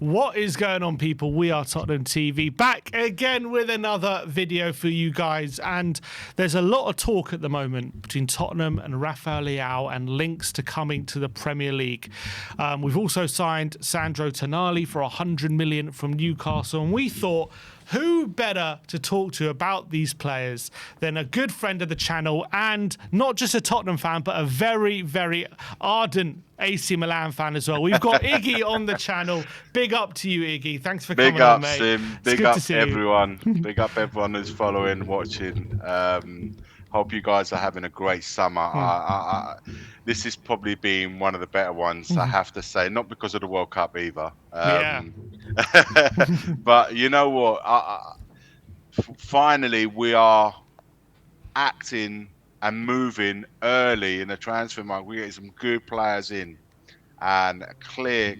What is going on, people? We are Tottenham TV, back again with another video for you guys. And there's a lot of talk at the moment between Tottenham and Rafael Leão and links to coming to the Premier League. We've also signed Sandro Tonali for 100 million from Newcastle. And we thought, who better to talk to about these players than a good friend of the channel and not just a Tottenham fan, but a very, very ardent AC Milan fan as well. We've got Iggy on the channel. Big up to you, Iggy. Thanks for coming on, mate. Sim. Big up, everyone. Big up everyone who's following, watching. Hope you guys are having a great summer. This has probably been one of the better ones, I have to say. Not because of the World Cup either. Yeah. But you know what? Finally, we are acting and moving early in the transfer market. We're getting some good players in, and clear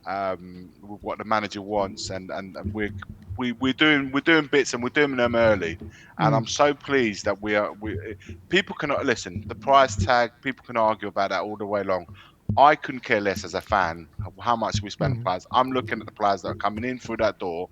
what the manager wants, and we're doing bits, and we're doing them early. And I'm so pleased that people cannot listen. The price tag, people can argue about that all the way long. I couldn't care less as a fan how much we spend on players. I'm looking at the players that are coming in through that door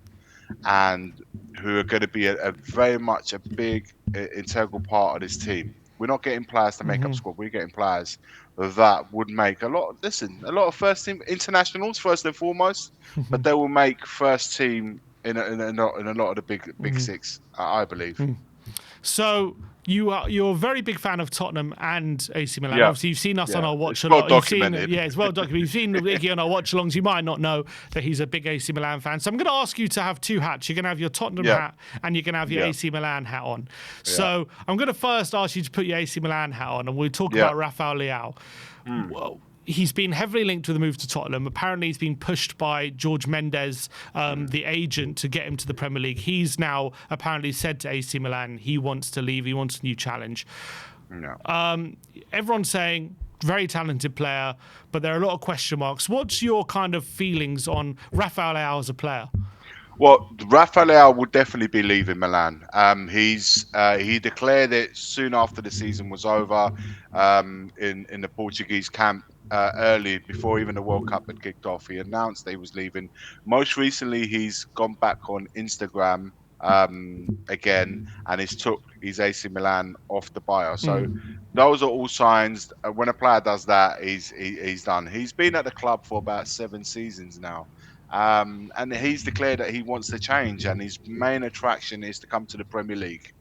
and who are going to be a very much a big integral part of this team. We're not getting players to make up squad. We're getting players that would make a lot of first team internationals first and foremost, but they will make first team in a lot of the big six, I believe. So you're a very big fan of Tottenham and AC Milan. Yeah. Obviously, you've seen us on our watch It's a lot. well documented. It's well documented. You've seen Iggy on our watch alongs. You might not know that he's a big AC Milan fan. So I'm going to ask you to have two hats. You're going to have your Tottenham hat and you're going to have your AC Milan hat on. So I'm going to first ask you to put your AC Milan hat on, and we'll talk about Rafael Leão. Well, he's been heavily linked with the move to Tottenham. Apparently, he's been pushed by George Mendes, the agent, to get him to the Premier League. He's now apparently said to AC Milan he wants to leave. He wants a new challenge. Everyone's saying very talented player, but there are a lot of question marks. What's your kind of feelings on Rafael Leão as a player? Well, Rafael Leão will definitely be leaving Milan. He declared it soon after the season was over in the Portuguese camp. Early, before even the World Cup had kicked off, he announced that he was leaving. Most recently, he's gone back on Instagram again, and he's took his AC Milan off the bio. So those are all signs. When a player does that, he's done. He's been at the club for about 7 seasons now, and he's declared that he wants to change, and his main attraction is to come to the Premier League.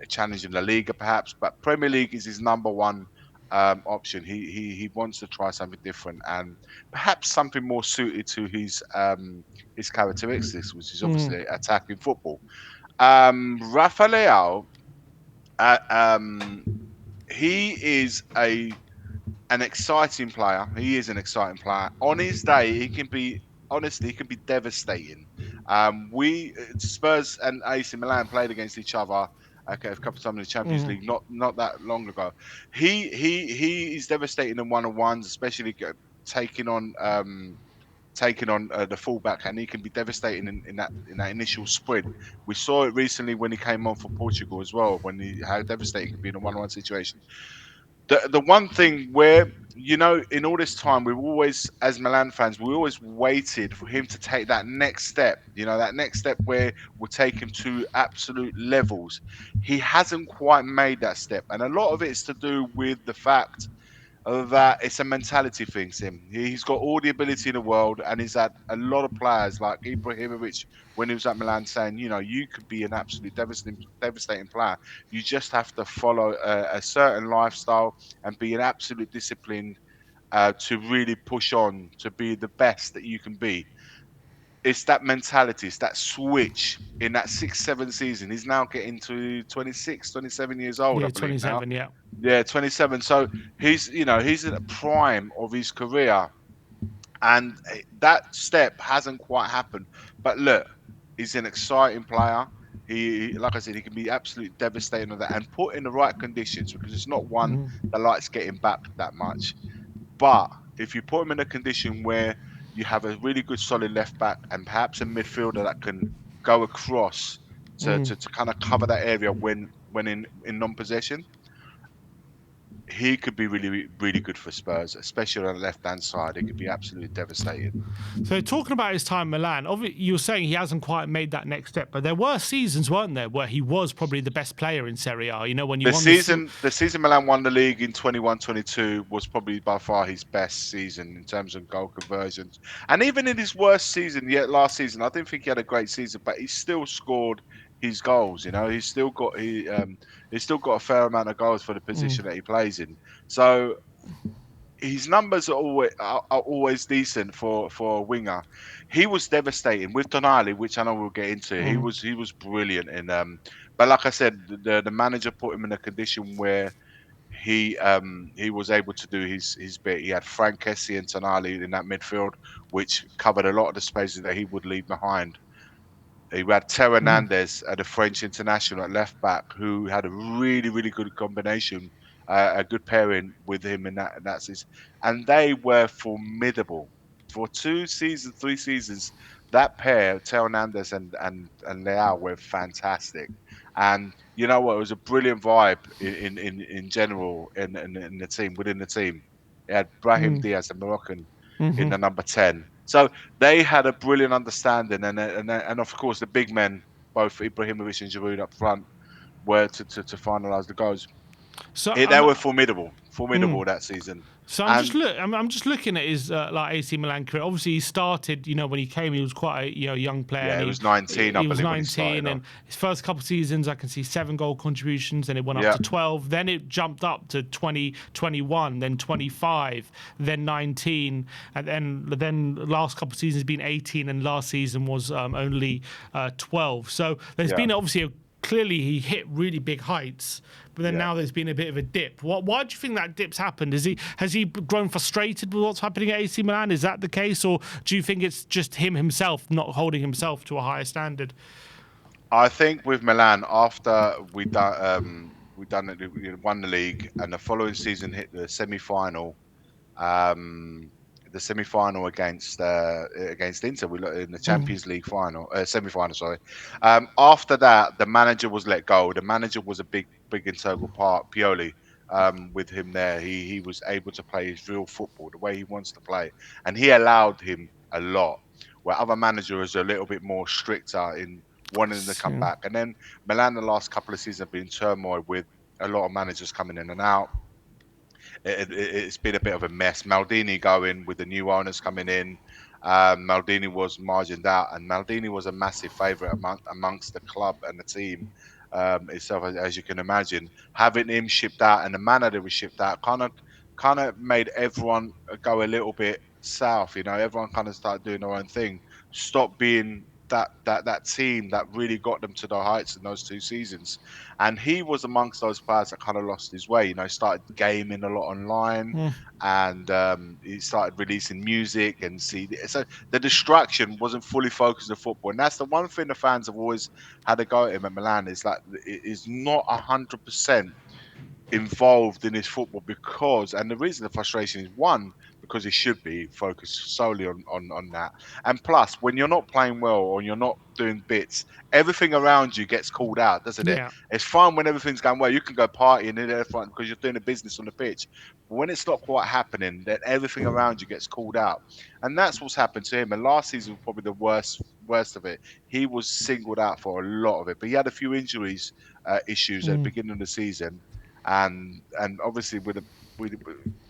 Challenging La Liga perhaps, but Premier League is his number one option. He wants to try something different and perhaps something more suited to his characteristics, which is obviously attacking football. Rafael Leão, he is an exciting player. He is an exciting player. On his day, he can be devastating. Spurs and AC Milan played against each other a couple of times in the Champions League, not that long ago. He is devastating in one-on-ones, especially taking on the fullback, and he can be devastating in that initial sprint. We saw it recently when he came on for Portugal as well, how devastating he can be in a one-on-one situation. The one thing where, in all this time, we've always, as Milan fans, we always waited for him to take that next step, that next step where we'll take him to absolute levels. He hasn't quite made that step. And a lot of it is to do with the fact that it's a mentality thing, Sim. He's got all the ability in the world, and he's had a lot of players like Ibrahimovic when he was at Milan saying, you could be an absolute devastating player. You just have to follow a certain lifestyle and be an absolute disciplined to really push on to be the best that you can be. It's that mentality, it's that switch in that 6-7 season. He's now getting to 26, 27 years old, I believe 27, now. Yeah, 27. So he's in the prime of his career, and that step hasn't quite happened. But look, he's an exciting player. He, like I said, he can be absolutely devastating on that, and put in the right conditions, because it's not one that likes getting back that much. But if you put him in a condition where you have a really good solid left back and perhaps a midfielder that can go across to kind of cover that area when in non-possession, he could be really, really good for Spurs, especially on the left-hand side. It could be absolutely devastating. So talking about his time in Milan, obviously you're saying he hasn't quite made that next step, but there were seasons, weren't there, where he was probably the best player in Serie A. You know, when you won The season Milan won the league in 21-22 was probably by far his best season in terms of goal conversions. And even in his worst season, yet last season, I didn't think he had a great season, but he still scored his goals. You know, he's still got a fair amount of goals for the position that he plays in. So his numbers are always decent for a winger. He was devastating with Tonali, which I know we'll get into. He was brilliant in but like I said, the manager put him in a condition where he was able to do his bit. He had Frank Kessie and Tonali in that midfield, which covered a lot of the spaces that he would leave behind. He had Teo Hernandez, the French international at left back, who had a really, really good combination, a good pairing with him in that season, and they were formidable for 2 seasons, 3 seasons. That pair, Teo Hernandez and Leao, were fantastic, and you know what? It was a brilliant vibe in general in the team within the team. It had Brahim Diaz, the Moroccan, in the number 10. So they had a brilliant understanding, and of course the big men, both Ibrahimovic and Giroud up front, were to finalise the goals. So They I'm, were formidable that season. So And I'm just looking at his like AC Milan career. Obviously, he started. You know, when he came, he was quite a young player, yeah, and he was 19, I he was believe, when he 19. started And off. his first couple of seasons, I can see 7 goal contributions. Then it went up Yeah, to 12. Then it jumped up to 20, 21, then 25, then 19, and then the last couple of seasons been 18, and last season was only 12. So there's yeah. been obviously clearly he hit really big heights, but then Yeah. now there's been a bit of a dip. Why do you think that dip's happened? Has he grown frustrated with what's happening at AC Milan? Is that the case, or do you think it's just him himself not holding himself to a higher standard? I think with Milan, after we done it, we won the league, and the following season hit the semi-final. Um, the semi-final against Inter, we looked in the Champions League semi-final. Sorry. After that, the manager was let go. The manager was a big integral part. Pioli, with him there, he was able to play his real football the way he wants to play, and he allowed him a lot. Where other managers are a little bit more stricter in wanting to come back. And then Milan, the last couple of seasons have been in turmoil with a lot of managers coming in and out. It's been a bit of a mess. Maldini going with the new owners coming in. Maldini was margined out, and Maldini was a massive favourite amongst the club and the team itself, as you can imagine. Having him shipped out and the manner that was shipped out kind of made everyone go a little bit south. You know, everyone kind of started doing their own thing. Stop being that team that really got them to the heights in those 2 seasons. And he was amongst those players that kind of lost his way. You know, started gaming a lot online, and he started releasing music and CD. So the distraction wasn't fully focused on football, and that's the one thing the fans have always had a go at him at Milan. Is like it is not 100% involved in his football because, and the reason the frustration is, one, because he should be focused solely on that, and plus when you're not playing well or you're not doing bits, everything around you gets called out, doesn't it? Yeah. It's fine when everything's going well, you can go partying in there front because you're doing a business on the pitch, but when it's not quite happening, then everything around you gets called out, and that's what's happened to him. And last season was probably the worst of it. He was singled out for a lot of it, but he had a few injuries issues at the beginning of the season, and obviously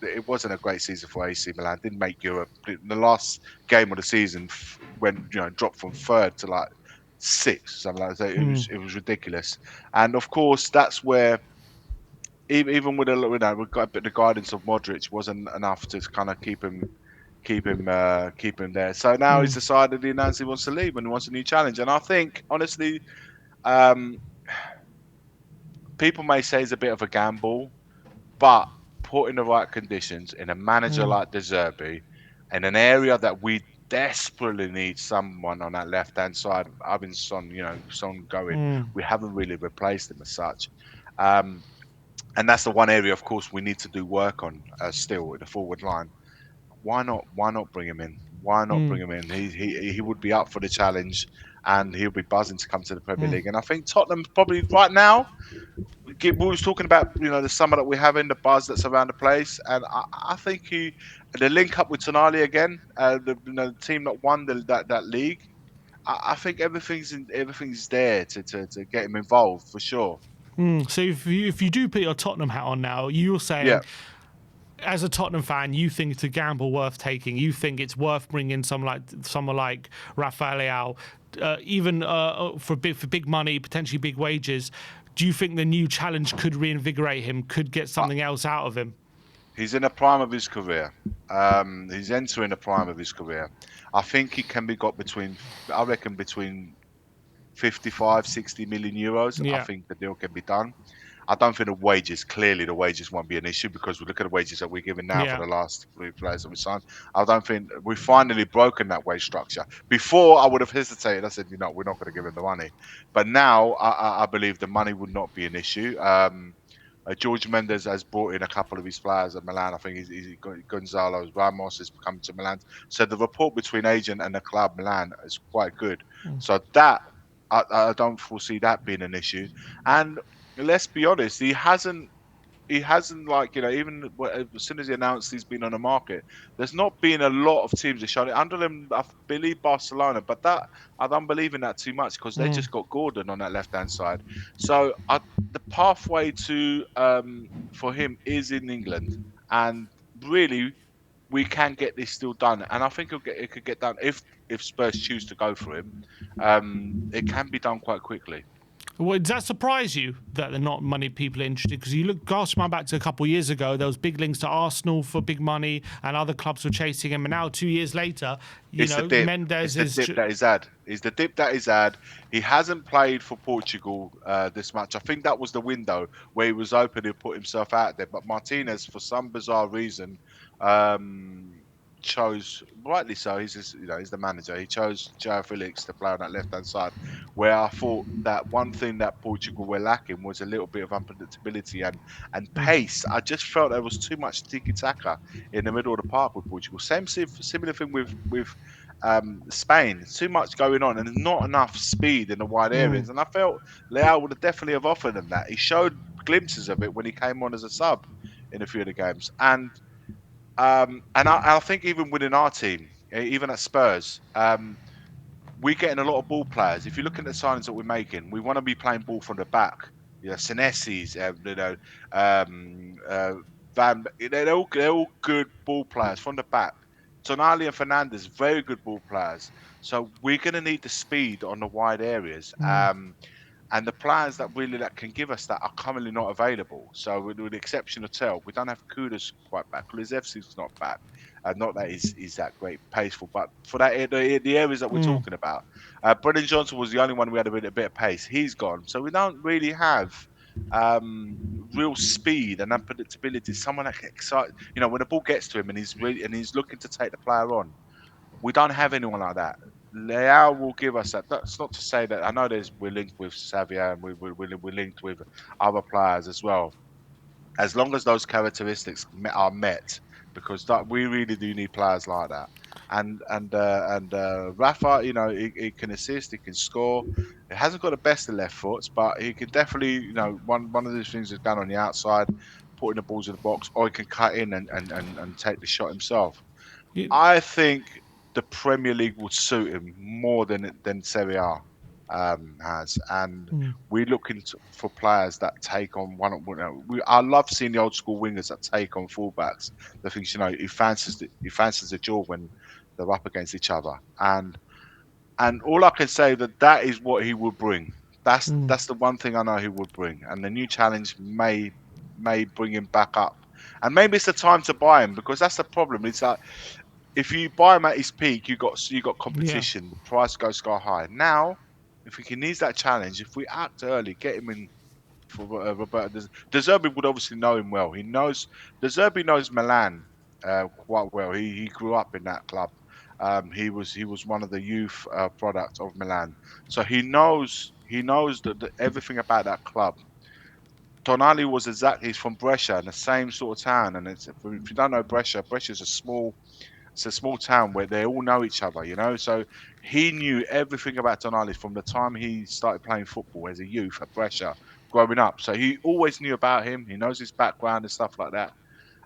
it wasn't a great season for AC Milan. Didn't make Europe. The last game of the season when dropped from third to like sixth, something like that. It was ridiculous. And of course, that's where even with the guidance of Modric wasn't enough to kind of keep him there. So now he's decided he announced he wants to leave and he wants a new challenge. And I think honestly, um, people may say it's a bit of a gamble, but put in the right conditions in a manager like De Zerbi, in an area that we desperately need someone on that left hand side, having Son going. We haven't really replaced him as such. Um, and that's the one area, of course, we need to do work on still in the forward line. Why not? Why not bring him in? Why not bring him in? He would be up for the challenge, and he'll be buzzing to come to the Premier League. And I think Tottenham probably right now we was talking about the summer that we have in the buzz that's around the place, and I think the link up with Tonali again, the team that won that league. I think everything's there to get him involved for sure. So if you do put your Tottenham hat on now, you're Yeah, saying, as a Tottenham fan, you think it's a gamble worth taking. You think it's worth bringing someone like Rafael Leão, even for big money, potentially big wages. Do you think the new challenge could reinvigorate him? Could get uh, something else out of him? he's in the prime of his career. He's entering the prime of his career. I think he can be got I reckon between 55, 60 million euros. I Yeah, think the deal can be done. I don't think clearly the wages won't be an issue because we look at the wages that we're giving now for yeah. the last three players that we signed. I don't think we've finally broken that wage structure. Before I would have hesitated. I said, we're not going to give him the money. But now I believe the money would not be an issue. George Mendes has brought in a couple of his players at Milan. I think Gonzalo Ramos has come to Milan. So the rapport between agent and the club Milan is quite good. So that I don't foresee that being an issue. And let's be honest, he hasn't like even as soon as he announced he's been on the market, there's not been a lot of teams that showed it under them. I believe Barcelona, but that I don't believe in that too much because they Mm. just got Gordon on that left hand side. So the pathway to for him is in England, and really we can get this still done. And I think it could get done if Spurs choose to go for him. It can be done quite quickly. Well, does that surprise you that they're not money people are interested? Because you look, gosh, man, back to a couple of years ago, there was big links to Arsenal for big money, and other clubs were chasing him. And now, 2 years later, It's the dip. It's Mendes the is. dip that he's had. It's the dip that he's had. He hasn't played for Portugal this much. I think that was the window where he was open to put himself out there. But Martinez, for some bizarre reason, um, chose rightly so. He's the manager. He chose Joao Felix to play on that left hand side, where I thought that one thing that Portugal were lacking was a little bit of unpredictability and pace. I just felt there was too much tiki taka in the middle of the park with Portugal. Similar thing with Spain. Too much going on and not enough speed in the wide areas. And I felt Leao would have definitely have offered them that. He showed glimpses of it when he came on as a sub in a few of the games. And I think even within our team, even at Spurs, we're getting a lot of ball players. If you're looking at the signings that we're making, we want to be playing ball from the back. Senesi's, Van. They're all good ball players from the back. Tonali and Fernandez, very good ball players. So we're going to need the speed on the wide areas. And the players that can give us that are currently not available. So with the exception of Tel, we don't have Kudus quite back. Kulusevski's not back. Not that he's that great paceful, but for the areas that we're talking about, Brendan Johnson was the only one we had a bit of pace. He's gone, so we don't really have real speed and unpredictability. Someone that can excite, when the ball gets to him and he's looking to take the player on. We don't have anyone like that. Leao will give us that. That's not to say that I know we're linked with Xavier and we're linked with other players as well. As long as those characteristics are met, because we really do need players like that. And Rafa, he can assist, he can score. He hasn't got the best of left foots, but he can definitely, one of those things is done on the outside, putting the balls in the box, or he can cut in and take the shot himself. I think the Premier League would suit him more than Serie A has, and we're looking for players that take on I love seeing the old school wingers that take on fullbacks. The things he fancies the duel when they're up against each other, and all I can say that is what he would bring. That's the one thing I know he would bring, and the new challenge may bring him back up, and maybe it's the time to buy him because that's the problem. It's like if you buy him at his peak, you got Yeah. competition. The price goes sky high. Now, if he can ease that challenge, if we act early, get him in for Roberto. De Zerbi would obviously know him well. De Zerbi knows Milan quite well. He grew up in that club. He was one of the youth products of Milan, so he knows everything about that club. Tonali he's from Brescia, in the same sort of town, and if you don't know Brescia's a small town where they all know each other. So he knew everything about Tonali from the time he started playing football as a youth at Brescia growing up, so he always knew about him. He knows his background and stuff like that.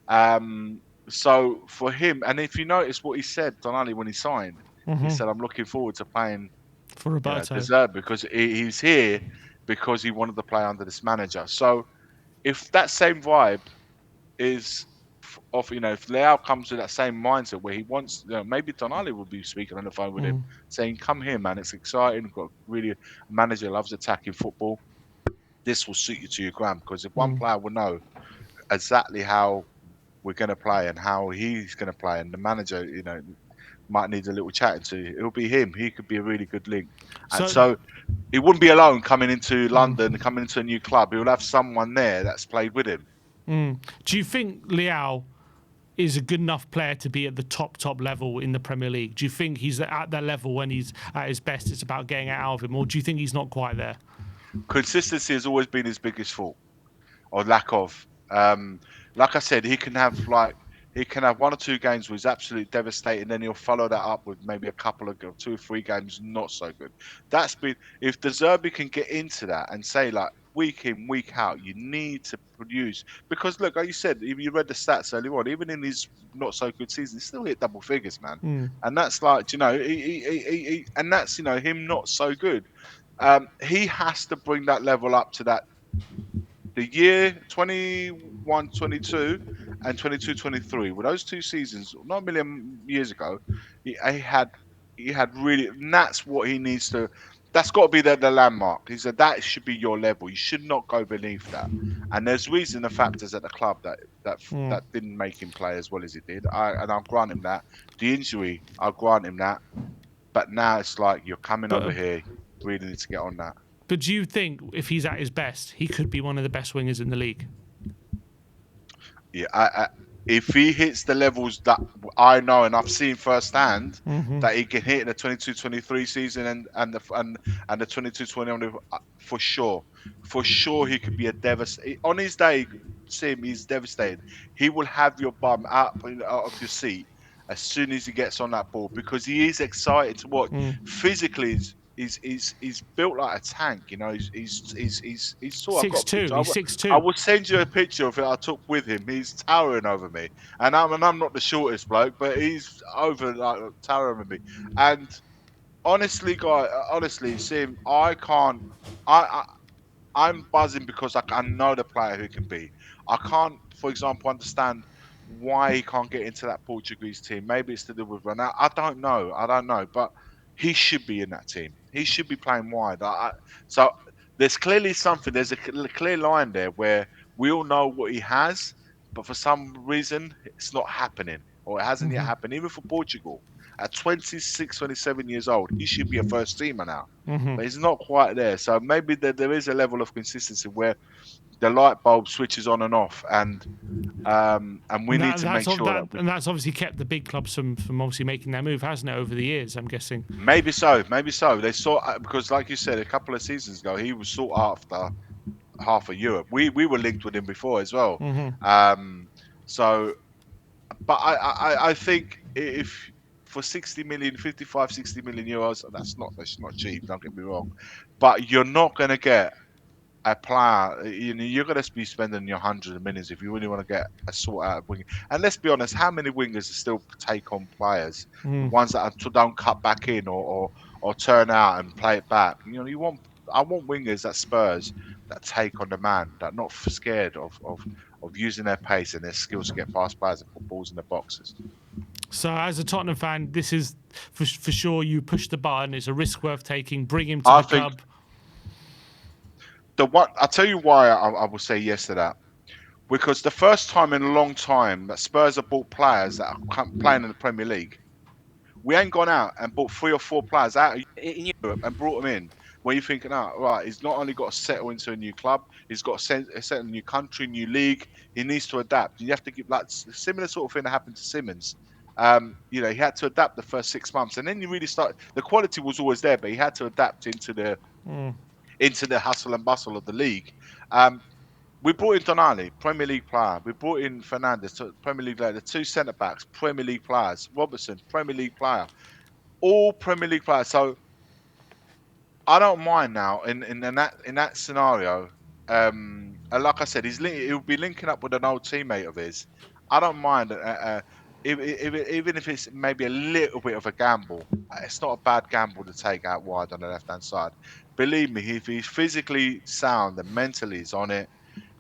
Um, so for him, and if you notice what he said, Tonali, when he signed, he said, "I'm looking forward to playing, For Roberto. Deserve, because he's here because he wanted to play under this manager." So if that same vibe is if Leao comes with that same mindset where he wants, maybe Tonali will be speaking on the phone with him, saying, "Come here, man. It's exciting. We've got really a manager loves attacking football. This will suit you to your ground because if one player will know exactly how we're going to play and how he's going to play, and the manager, might need a little chatting to, it'll be him. He could be a really good link, and So, so he wouldn't be alone coming into London, coming into a new club. He will have someone there that's played with him. do you think Leao is a good enough player to be at the top level in the Premier League? Do you think he's at that level when he's at his best? It's about getting it out of him, or do you think he's not quite there? Consistency has always been his biggest fault, or lack of. Like I said, he can have 1 or 2 games where he's absolutely devastating, then he'll follow that up with maybe a couple of 2 or 3 games not so good. That's been if De Zerbi can get into that and say like week in, week out, you need to produce because look, like you said, you read the stats earlier on, even in his not so good season, he still hit double figures, man. And that's like, and that's him not so good. He has to bring that level up to that the year 21, 22, and 22, 23. With those 2 seasons, not a million years ago, he had really, and that's what he needs to. That's got to be the landmark. He said that should be your level. You should not go beneath that. And there's reason and factors at the club that didn't make him play as well as he did. And I'll grant him that. The injury, I'll grant him that. But now it's like you're coming over But here. Really need to get on that. but do you think if he's at his best, he could be one of the best wingers in the league? Yeah, if he hits the levels that I know and I've seen firsthand that he can hit in the 22-23 season and the 22-21 for sure he could be a devastating on his day. See him, he's devastated. He will have your bum out of your seat as soon as he gets on that ball because he is excited to watch. Physically, he's built like a tank. He's sort. I've got a 6'2". picture. He's I 6'2". will send you a picture of it I took with him. He's towering over me, and I'm not the shortest bloke, but he's over like towering over me. And honestly, see him. I can't. I'm buzzing because I know the player who can be. I can't, for example, understand why he can't get into that Portuguese team. Maybe it's to do with Ronaldo. I don't know. But he should be in that team. He should be playing wide. So there's clearly something. There's a clear line there where we all know what he has, but for some reason it's not happening, or it hasn't yet happened. Even for Portugal, at 26, 27 years old, he should be a first teamer now but he's not quite there. So maybe there is a level of consistency where the light bulb switches on and off, and we need to make sure that and that's obviously kept the big clubs from obviously making their move, hasn't it, over the years? I'm guessing. maybe so. They saw because, like you said, a couple of seasons ago, he was sought after half of Europe. We were linked with him before as well. So, but I think if for 60 million, 55, 60 million euros, that's not cheap. Don't get me wrong, but you're not going to get a player, you're going to be spending your hundreds of millions if you really want to get a sort out of wing. And let's be honest, how many wingers still take on players, the ones that don't cut back in or turn out and play it back? I want wingers at Spurs that take on the man, that are not scared of using their pace and their skills to get past players and put balls in the boxes. So, as a Tottenham fan, this is for sure. You push the button. It's a risk worth taking. Bring him to the club. I'll tell you why I will say yes to that. Because the first time in a long time that Spurs have bought players that are playing in the Premier League, we ain't gone out and bought 3 or 4 players out in Europe and brought them in. Where you're thinking, right, he's not only got to settle into a new club, he's got to settle in a new country, new league. He needs to adapt. You have to give like similar sort of thing that happened to Simmons. He had to adapt the first 6 months, and then you really start. The quality was always there, but he had to adapt into the hustle and bustle of the league. We brought in Tonali, Premier League player. We brought in Fernandes, Premier League player. The 2 centre backs, Premier League players. Robertson, Premier League player. All Premier League players. So I don't mind now in that scenario. and like I said, he'll be linking up with an old teammate of his. I don't mind, even if it's maybe a little bit of a gamble. It's not a bad gamble to take out wide on the left hand side. Believe me, if he's physically sound and mentally he's on it,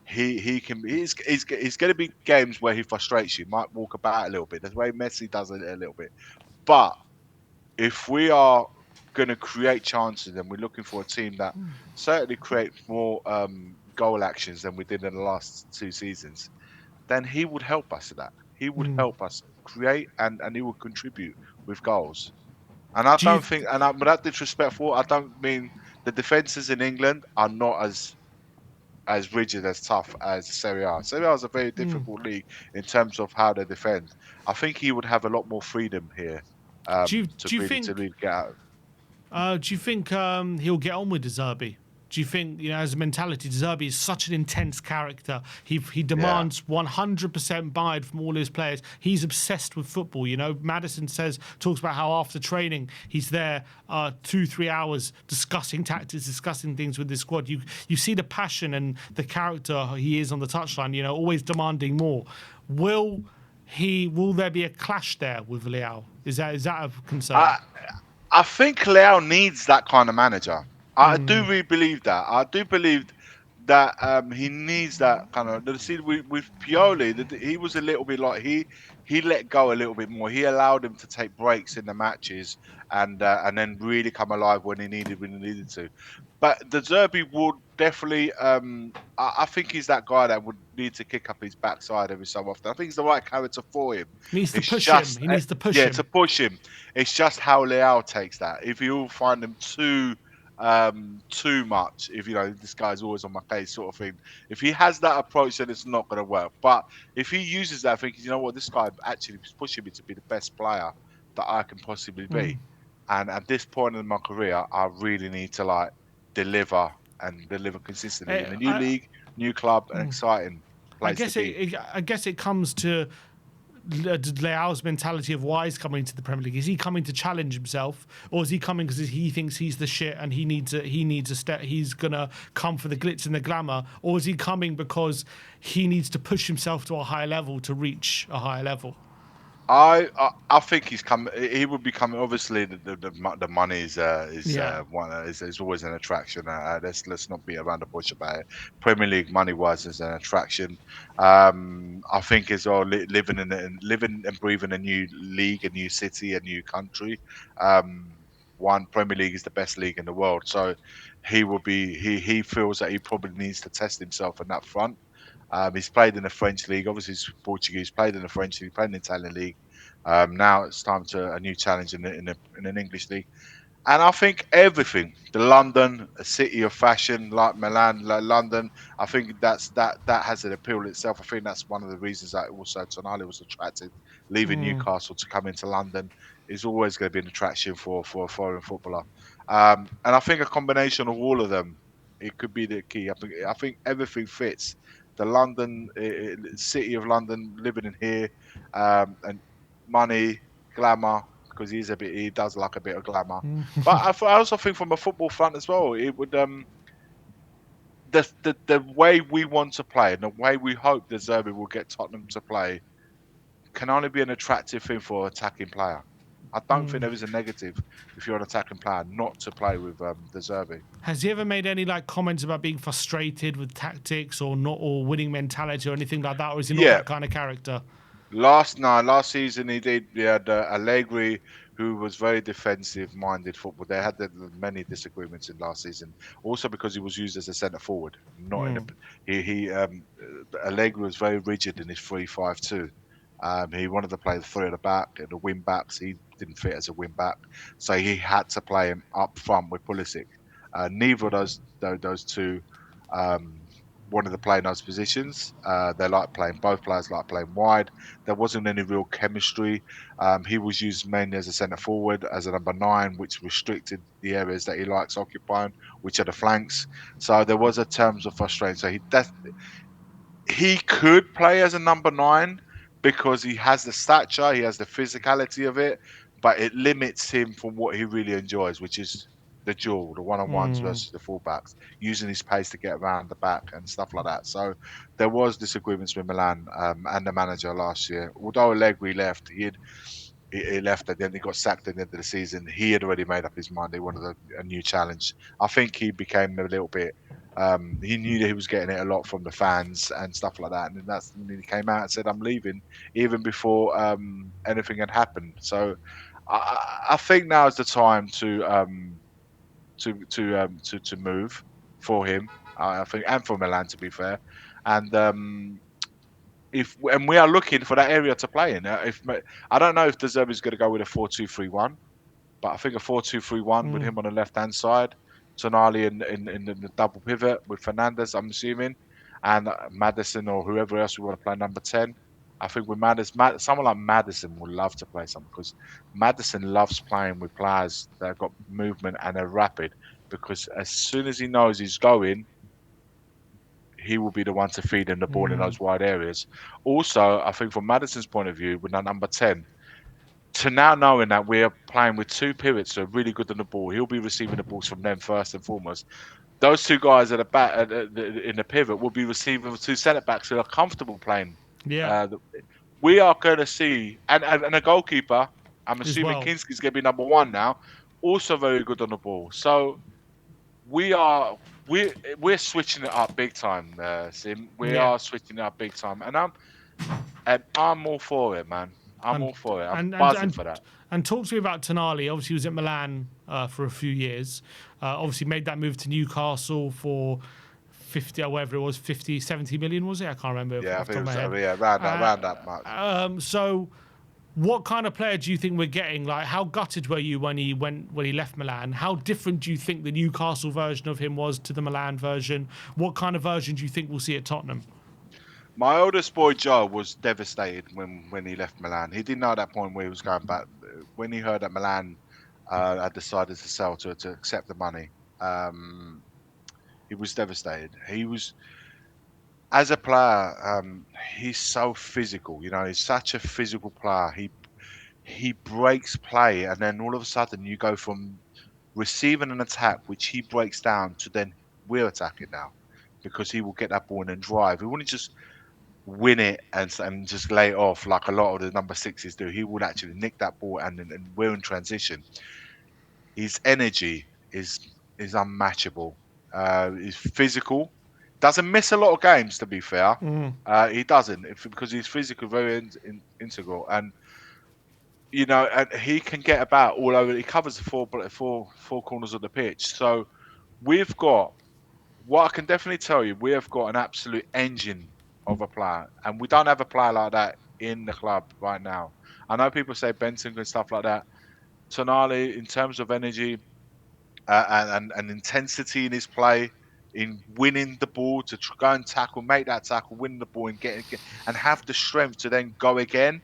he can. He's going to be games where he frustrates you. Might walk about a little bit. That's the way Messi does it a little bit. But if we are going to create chances, and we're looking for a team that certainly creates more goal actions than we did in the last 2 seasons, then he would help us with that. He would Mm. help us create, and he would contribute with goals. And I Do you? don't think, and without disrespectful, I don't mean the defenses in England are not as rigid, as tough as Serie A. Serie A is a very Mm. difficult league in terms of how they defend. I think he would have a lot more freedom here Do you? to Do you really think? get out. Do you think he'll get on with De Zerbi? Do you think, as a mentality, De Zerbi is such an intense character. He Yeah. demands 100% buy-in from all his players. He's obsessed with football. Madison talks about how after training he's there 2-3 hours discussing tactics, discussing things with his squad. You see the passion and the character he is on the touchline. Always demanding more. Will there be a clash there with Leao? Is that a concern? I I think Leão needs that kind of manager. I do Mm, really believe that. I do believe that he needs that kind of. See, with Pioli, he was a little bit like he let go a little bit more. He allowed him to take breaks in the matches and then really come alive when he needed to. But the Zerbi would definitely. I think he's that guy that would need to kick up his backside every so often. I think he's the right character for him. needs to It's push him. just He needs to push yeah, to him. push him. It's just how Leao takes that. If you find him too much, if this guy's always on my case sort of thing. If he has that approach, then it's not going to work. But if he uses that, thinking, what, this guy actually is pushing me to be the best player that I can possibly Mm. be. And at this point in my career, I really need to deliver and deliver consistently Eh, in a new I, league, new club, an exciting I place to guess be. it comes to Leao's mentality of why he's coming to the Premier League. Is he coming to challenge himself, or is he coming because he thinks he's the shit and he needs a step? He's gonna come for the glitz and the glamour, or is he coming because he needs to push himself to a higher level to reach a higher level? I think he's come. He would be coming. Obviously, the money Yeah. is always an attraction. Let's not beat around the bush about it. Premier League money wise is an attraction. I think as well living and breathing a new league, a new city, a new country. One Premier League is the best league in the world, so he feels that he probably needs to test himself on that front. He's played in the French league. Obviously, he's Portuguese. Played in the French league. Played in the Italian league. Now it's time to a new challenge in an English league. And I think everything, the London, a city of fashion like Milan, like London, I think that has an appeal itself. I think that's one of the reasons that also Tonali was attracted, leaving Mm. Newcastle to come into London is always going to be an attraction for a foreign footballer. And I think a combination of all of them, it could be the key. I think everything fits. The London city of London, living in here, and money, glamour, because he does like a bit of glamour. But I also think from a football front as well, it would the way we want to play and the way we hope the Zerbi will get Tottenham to play can only be an attractive thing for an attacking player. I don't think Mm. there is a negative if you're an attacking player not to play with the Zerbi. Has he ever made any comments about being frustrated with tactics or not or winning mentality or anything like that, or is he not Yeah, that kind of character? last season he did. He had Allegri, who was very defensive-minded football. They had many disagreements in last season, also because he was used as a centre forward, not in a. Mm. Allegri was very rigid in his 3-5-2. He wanted to play the three at the back and the wing backs. He didn't fit as a wing back, so he had to play him up front with Pulisic. Neither of those two um, wanted to play in those positions. They like playing. Both players like playing wide. There wasn't any real chemistry. He was used mainly as a centre forward, as a number 9, which restricted the areas that he likes occupying, which are the flanks. So there was a terms of frustration. So he could play as a number 9 because he has the stature, he has the physicality of it, but it limits him from what he really enjoys, which is the duel, the one-on-ones versus the fullbacks, using his pace to get around the back and stuff like that. So there was disagreements with Milan and the manager last year. Although Allegri left, he left at the end. He got sacked at the end of the season. He had already made up his mind. He wanted a new challenge. I think he became a little bit. He knew that he was getting it a lot from the fans and stuff like that, and then that's when he came out and said, "I'm leaving," even before anything had happened. So I think now is the time to move for him. I think, and for Milan, to be fair, and if and we are looking for that area to play in. I don't know if De Zerbi is going to go with a 4-2-3-1, but I think a 4-2-3-1 with him on the left hand side, Tonali in the double pivot with Fernandes, I'm assuming, and Maddison or whoever else we want to play number 10. I think with someone like Maddison would love to play something because Maddison loves playing with players that have got movement and are rapid. Because as soon as he knows he's going, he will be the one to feed him the ball in those wide areas. Also, I think from Maddison's point of view, with that number 10, to now knowing that we're playing with two pivots that are really good on the ball, he'll be receiving the balls from them first and foremost. Those two guys at the back in the pivot will be receiving with two centre backs who are comfortable playing. Yeah, Uh, we are going to see, and a goalkeeper. I'm as assuming well. Kinski's going to be number one now, also very good on the ball. So we are we're switching it up big time, Sim. We Yeah, are switching it up big time, and I'm all for it, man. I'm and all for it. I'm and and buzzing and for that. and talk to me about Tonali. Obviously, he was at Milan for a few years. Obviously, made that move to Newcastle for 50 or whatever it was, 50, 70 million, was it? I can't remember Yeah, I off the think top it of my was head. yeah, around that much. So, what kind of player do you think we're getting? Like, how gutted were you when he left Milan? How different do you think the Newcastle version of him was to the Milan version? What kind of version do you think we'll see at Tottenham? My oldest boy Joe was devastated when he left Milan. He didn't know at that point where he was going back. When he heard that Milan had decided to sell to accept the money, um, he was devastated. He was as a player, he's so physical. You know, he's such a physical player. He breaks play, and then all of a sudden you go from receiving an attack which he breaks down to then we're attacking now because he will get that ball and then drive. He wouldn't just win it and just lay it off like a lot of the number sixes do. He would actually nick that ball and we're in transition. His energy is unmatchable. He's physical. Doesn't miss a lot of games, to be fair. He doesn't because he's physical, very integral, and and he can get about all over. He covers the four corners of the pitch. So we've got what I can definitely tell you. We have got an absolute engine of a player, and we don't have a player like that in the club right now. I know people say Benson and stuff like that. Tonali, in terms of energy, and intensity in his play, in winning the ball to go and tackle, make that tackle, win the ball, and and have the strength to then go again.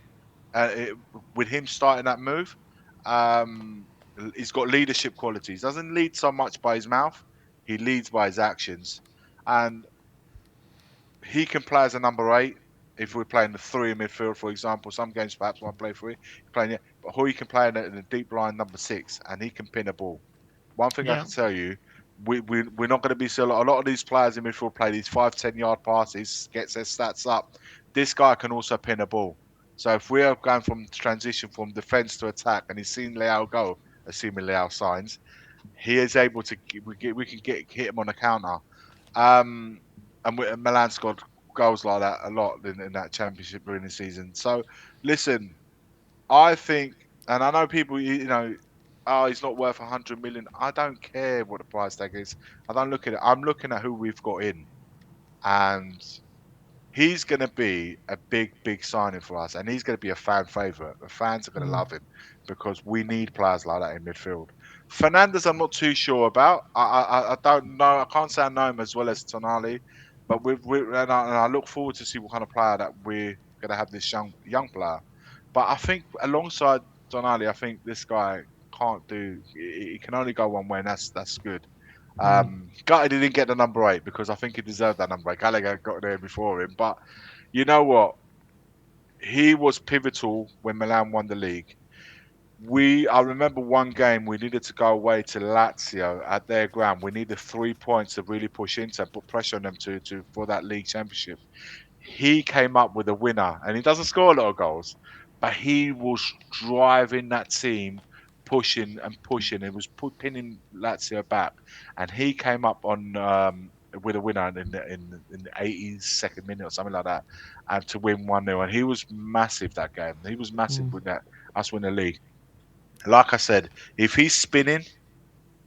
With him starting that move, um, he's got leadership qualities. Doesn't lead so much by his mouth; he leads by his actions, and he can play as a number 8. If we're playing the 3 in midfield, for example, some games perhaps might play 3, playing it, but he can play in a deep line number 6, and he can pin a ball. One thing I Yeah, can tell you, we're not going to be so. A lot of these players in midfield play these 5-10 yard passes, gets their stats up. This guy can also pin a ball. So if we are going from transition from defence to attack, and he's seen Leao go, assuming Leao signs, he is able to. We can hit him on a counter. Um, and Milan scored goals like that a lot in that championship during the season. So listen, I think, and I know people, oh, he's not worth 100 million. I don't care what the price tag is. I don't look at it. I'm looking at who we've got in, and he's going to be a big, big signing for us, and he's going to be a fan favorite. The fans are going to love him because we need players like that in midfield. Fernandez, I'm not too sure about. I don't know. I can't say I know him as well as Tonali, but I look forward to see what kind of player that we're going to have this young player. But I think alongside Tonali, I think this guy can't do. He can only go one way, and that's good. Gutted he didn't get the number 8 because I think he deserved that number 8. Gallagher got there before him, but you know what? He was pivotal when Milan won the league. I remember one game we needed to go away to Lazio at their ground. We needed 3 points to really push into and put pressure on them to for that league championship. He came up with a winner, and he doesn't score a lot of goals, but he was driving that team, pushing and pushing. It was pinning Lazio back, and he came up on with a winner in the 82nd minute or something like that, and to win 1-0. And he was massive that game. He was massive Mm, with that us win the league. Like I said, if he's spinning,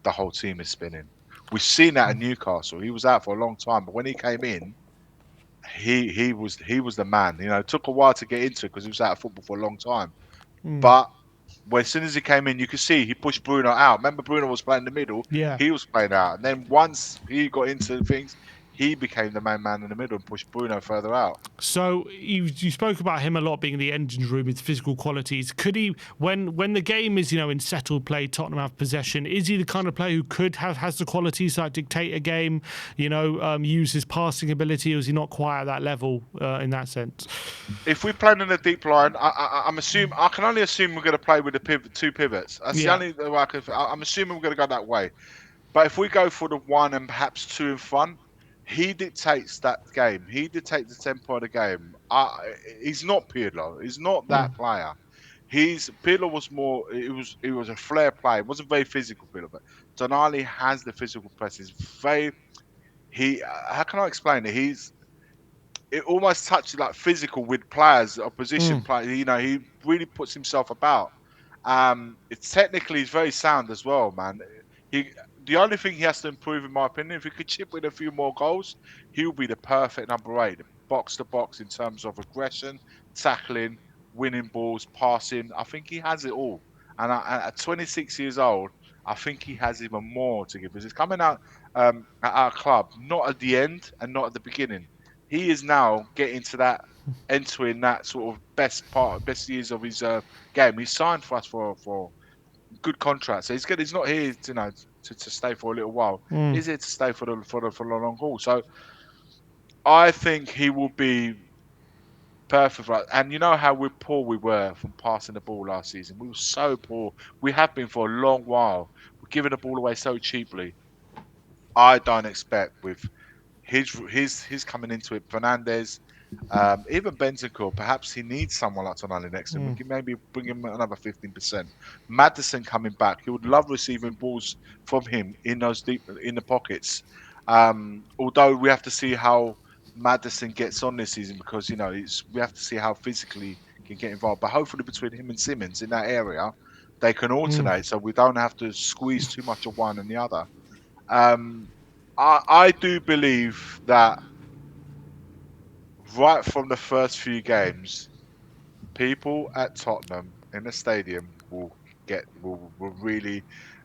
the whole team is spinning. We've seen that in Newcastle. He was out for a long time, but when he came in, he was the man. You know, it took a while to get into it because he was out of football for a long time. mm. But as soon as he came in, you could see he pushed Bruno out. Remember, Bruno was playing in the middle. Yeah. He was playing out, and then once he got into things, he became the main man in the middle and pushed Bruno further out. So you spoke about him a lot being the engine room, his physical qualities. Could he, when the game is in settled play, Tottenham have possession, is he the kind of player who has the qualities that dictate a game? Use his passing ability, or is he not quite at that level in that sense? If we're playing in a deep line, I can only assume we're going to play with two pivots. That's the Yeah. only way I'm assuming we're going to go that way. But if we go for the one and perhaps two in front, he dictates that game. He dictates the tempo of the game. He's not Pirlo. He's not that Mm, player. Pirlo was more. It was a flair play. It wasn't very physical, Pirlo. But Tonali has the physical presence. Very. How can I explain it? It almost touches like physical with players, opposition mm, players. He really puts himself about. It's technically he's very sound as well, man. He the only thing he has to improve, in my opinion, if he could chip with a few more goals, he'll be the perfect number 8, box to box in terms of aggression, tackling, winning balls, passing. I think he has it all. And at 26 years old, I think he has even more to give. Because he's coming out at our club, not at the end and not at the beginning. He is now getting to that, entering that sort of best years of his game. He's signed for us for good contract, so he's good. He's not here, to stay for a little while. mm. He's here to stay for the long haul. So I think he will be perfect for us. And you know how poor we were from passing the ball last season. We were so poor. We have been for a long while. We're giving the ball away so cheaply. I don't expect with his coming into it, Fernandez, even Bentancur, perhaps he needs someone like Tonali next to him. We can maybe bring him another 15%. Maddison coming back, he would love receiving balls from him in those deep in the pockets. Although we have to see how Maddison gets on this season because we have to see how physically he can get involved. But hopefully between him and Simmons in that area, they can alternate so we don't have to squeeze too much of one and the other. Um, I do believe that right from the first few games, people at Tottenham in the stadium will really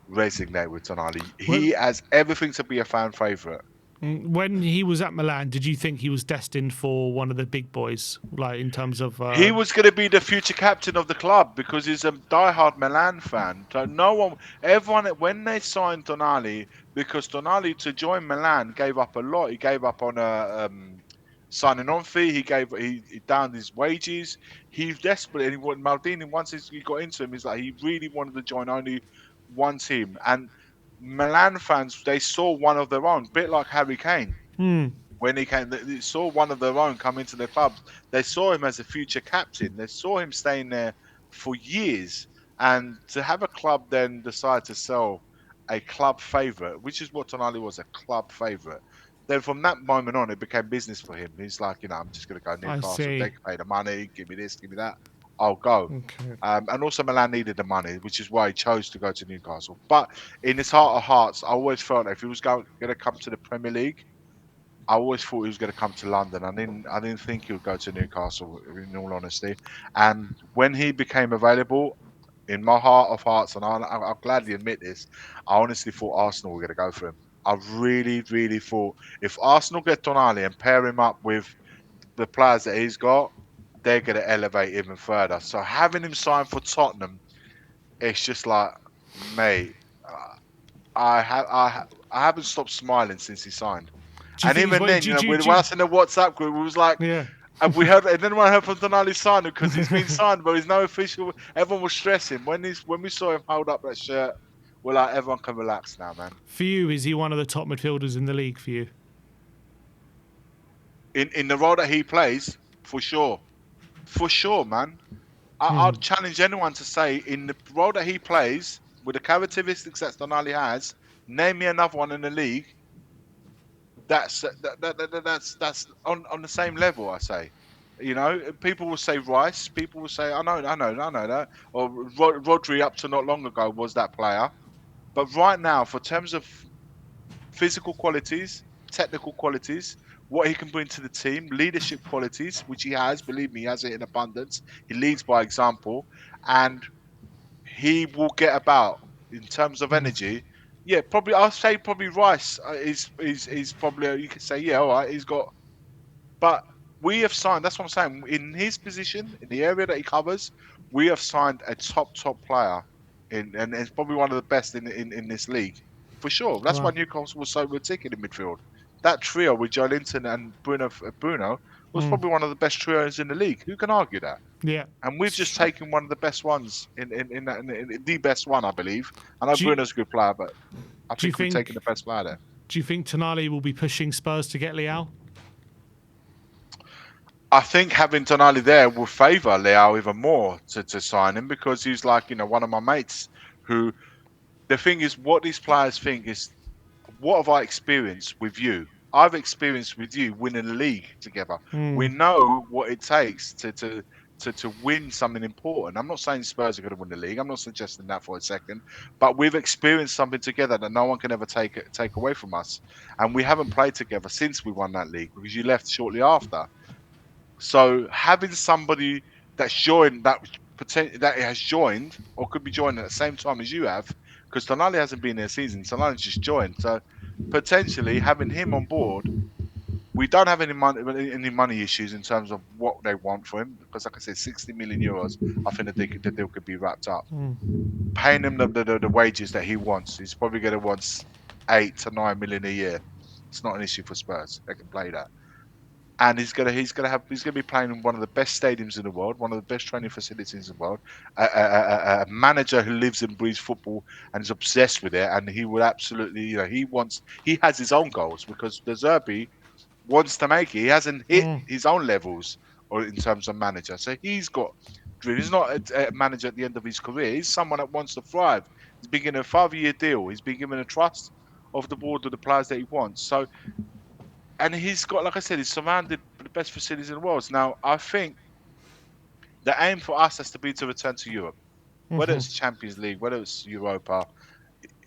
resonate with Tonali. Well, He has everything to be a fan favourite. when he was at Milan, did you think he was destined for one of the big boys, like in terms of? He was going to be the future captain of the club because he's a diehard Milan fan. So everyone, when they signed Tonali, because Tonali to join Milan gave up a lot. He gave up on a signing on fee. He downed his wages. He's desperate, and he wanted Maldini. Once he got into him, he's like he really wanted to join only one team. And Milan fans, they saw one of their own, bit like Harry Kane Mm, when he came. They saw one of their own come into the club. They saw him as a future captain. They saw him staying there for years. And to have a club then decide to sell a club favourite, which is what Tonali was, a club favourite. Then from that moment on, it became business for him. He's like, I'm just going to go I Newcastle. They see. can pay the money. Give me this, give me that. I'll go. Okay. And also Milan needed the money, which is why he chose to go to Newcastle. But in his heart of hearts, I always felt that if he was going to come to the Premier League, I always thought he was going to come to London. I didn't think he would go to Newcastle, in all honesty. And when he became available, in my heart of hearts, and I'll gladly admit this, I honestly thought Arsenal were going to go for him. I really, really thought if Arsenal get Tonali and pair him up with the players that he's got, they're going to elevate even further. So having him sign for Tottenham, it's just like, mate, I haven't stopped smiling since he signed. Do you And think he's even what? then, when I was in the WhatsApp group, it was like, Yeah. And we heard, and then when I heard from Tonali signed because he's been signed, but he's no official. Everyone was stressing when we saw him hold up that shirt. We're like, everyone can relax now, man. For you, is he one of the top midfielders in the league for you? In the role that he plays, for sure, man. I'd challenge anyone to say in the role that he plays with the characteristics that Tonali has, name me another one in the league that's on the same level. I say, people will say Rice. People will say, I know that. Or Rodri up to not long ago was that player. But right now, for terms of physical qualities, technical qualities, what he can bring to the team, leadership qualities, which he has, believe me, he has it in abundance. He leads by example, and he will get about in terms of energy. Yeah, probably I'll say probably Rice is probably you could say yeah, all right, he's got, but we have signed. That's what I'm saying. In his position, in the area that he covers, we have signed a top player, and it's probably one of the best in this league, for sure. That's why Wow. Newcastle was so ridiculous in midfield. That trio with Joelinton and Bruno was Mm. probably one of the best trios in the league. Who can argue that? Yeah. And we've just taken one of the best ones in the best one, I believe. I know Do you, Bruno's a good player, but I do you think we've taken think the best player there. do you think Tonali will be pushing Spurs to get Leão? I think having Tonali there will favour Leao even more to sign him because he's like, one of my mates who the thing is what these players think is what have I experienced with you? I've experienced with you winning a league together. We Mm. know what it takes to win something important. I'm not saying Spurs are going to win the league. I'm not suggesting that for a second. But we've experienced something together that no one can ever take away from us. And we haven't played together since we won that league because you left shortly after. So having somebody that's joined that has joined or could be joined at the same time as you have, because Tonali hasn't been there season, Tonali's just joined. So potentially having him on board, we don't have any money issues in terms of what they want for him. Because like I said, 60 million euros, I think the deal could be wrapped up. Paying him the wages that he wants, he's probably going to want 8 to 9 million a year. It's not an issue for Spurs. They can play that, and he's gonna be playing in one of the best stadiums in the world, one of the best training facilities in the world. A manager who lives and breathes football and is obsessed with it, and he will absolutely, he has his own goals because De Zerbi wants to make it. He hasn't hit Mm. his own levels or in terms of manager, so he's got dream. He's not a manager at the end of his career. He's someone that wants to thrive. He's been given a 5-year deal. He's been given a trust of the board of the players that he wants. So and he's got, like I said, he's surrounded with the best facilities in the world. Now, I think the aim for us has to be to return to Europe, whether it's Champions League, whether it's Europa,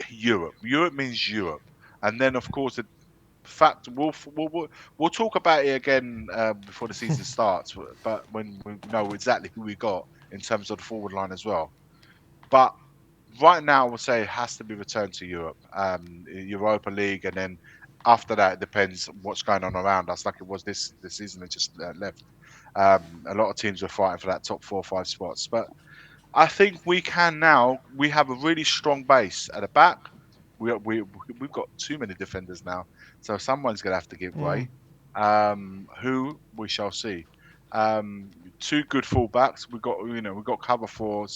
Europe. Europe means Europe, and then of course the fact we'll talk about it again before the season starts, but when we know exactly who we got in terms of the forward line as well. But right now, I would say it has to be returned to Europe, Europa League, and then after that, it depends what's going on around us, like it was this season that just left. A lot of teams were fighting for that top 4 or 5 spots, but I think we can now. We have a really strong base at the back. We've got too many defenders now, so someone's going to have to give Mm. way. Who we shall see. Two good fullbacks. We've got cover for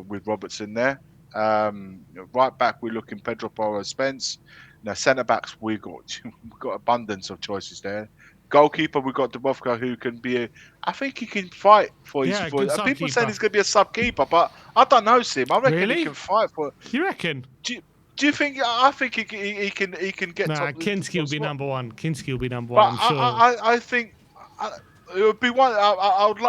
with Robertson there. Right back, we're looking Pedro Porro Spence. Now centre backs, we've got abundance of choices there. Goalkeeper, we've got Dubovka, who can be I think he can fight for his. Yeah, good People saying subkeeper. he's going to be a sub keeper, but I don't know, Sim. I reckon he Really? can fight for. You reckon? Do you think? I think he can get Nah, top. Kinski will be Spot. number one. Kinski will be number one, But I'm sure. I think it would be one. I would.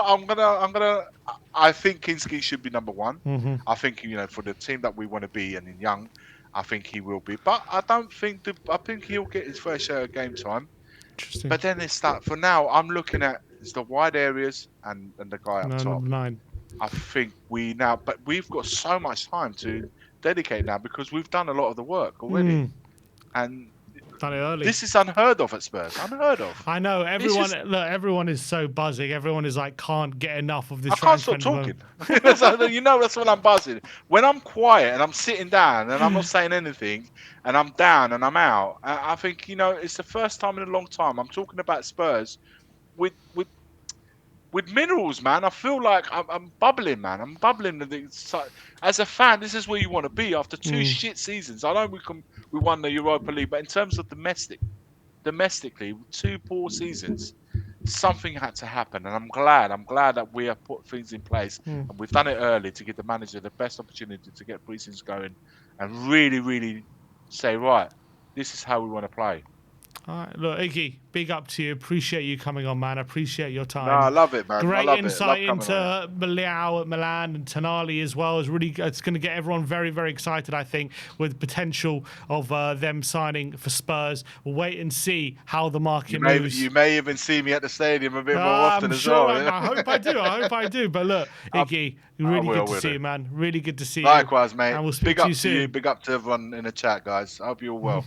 I think Kinski should be number one. I think for the team that we want to be and in young, I think he will be. But I don't think I think he'll get his fair share of game time. Interesting. But then it's that for now. I'm looking at it's the wide areas and the guy up No, top. number 9. I think but we've got so much time to dedicate now because we've done a lot of the work already, and Done it early. this is unheard of at Spurs. Unheard of. I know This everyone. is Look, everyone is so buzzing. Everyone is like, can't get enough of this I can't transfer. stop talking. That's when I'm buzzing. When I'm quiet and I'm sitting down and I'm not saying anything and I'm down and I'm out, I think, it's the first time in a long time I'm talking about Spurs with minerals, man. I feel like I'm bubbling, man. I'm bubbling. As a fan, this is where you want to be after 2 shit seasons. I know we won the Europa League, but in terms of domestically, 2 poor seasons, something had to happen, and I'm glad that we have put things in place, and we've done it early to give the manager the best opportunity to get pre-seasons going, and really, really say, right, this is how we want to play. All right, look, Iggy, big up to you. Appreciate you coming on, man. Appreciate your time. No, I love it, man. Great I love insight it. Love into Leão at Milan and Tonali as well. It's going to get everyone very, very excited, I think, with potential of them signing for Spurs. We'll wait and see how the market moves. You may even see me at the stadium a bit more often as well. I hope I do. I hope I do. But look, Iggy, really good to see you, man. Really good to see you. Likewise, mate. And we'll speak to you soon. Big up to everyone in the chat, guys. I hope you're well.